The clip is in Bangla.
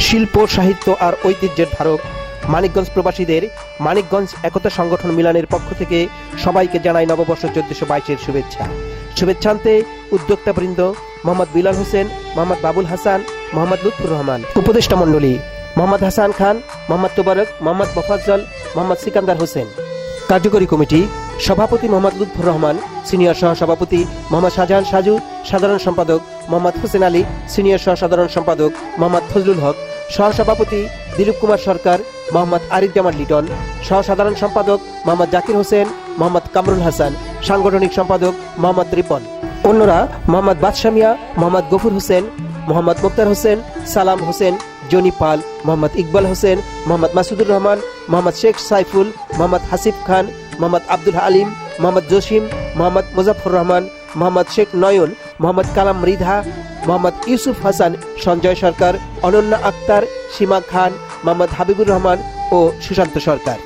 শিল্প সাহিত্য আর ঐতিহ্যের ধারক মানিকগঞ্জ প্রবাসীদের মানিকগঞ্জ একতা সংগঠন মিলানের পক্ষ থেকে সবাইকে জানাই নববর্ষ 1422-এর শুভেচ্ছান্তে উদ্যোক্তাবৃন্দ মোহাম্মদ বিলাল হোসেন, মোহাম্মদ বাবুল হাসান, মোহাম্মদ লুৎফুর রহমান, উপদেষ্টা মণ্ডলী মোহাম্মদ হাসান খান, মোহাম্মদ তোবারক, মোহাম্মদ মোফাজ্জল, মোহাম্মদ সিকান্দার হোসেন। কার্যকরী কমিটি সভাপতি মোহাম্মদ লুৎফুর রহমান, সিনিয়র সহসভাপতি মোহাম্মদ শাহজাহান সাজু, সাধারণ সম্পাদক মোহাম্মদ হোসেন আলী, সিনিয়র সহসাধারণ সম্পাদক মোহাম্মদ ফজলুল হক, সহসভাপতি দিলীপ কুমার সরকার, মোহাম্মদ আরিফ জামান লিটন, সহসাধারণ সম্পাদক মোহাম্মদ জাকির হোসেন, মোহাম্মদ কামরুল হাসান, সাংগঠনিক সম্পাদক মোহাম্মদ রিপন। অন্যরা মোহাম্মদ বাদশা মিয়া, মোহাম্মদ গফুর হোসেন, মোহাম্মদ মুক্তার হোসেন, সালাম হোসেন, জনি পাল, মোহাম্মদ ইকবাল হোসেন, মোহাম্মদ মাসুদুর রহমান, মোহাম্মদ শেখ সাইফুল, মোহাম্মদ হাসিফ খান, মোহাম্মদ আব্দুল হালিম, মোহাম্মদ জসিম, মোহাম্মদ মুজাফর রহমান, মোহাম্মদ শেখ নয়ন, মোহাম্মদ কালাম মৃধা, মোহাম্মদ ইউসুফ হাসান, সঞ্জয় সরকার, অনন্যা আক্তার, সীমা খান, মোহাম্মদ হাবিবুর রহমান ও সুশান্ত সরকার।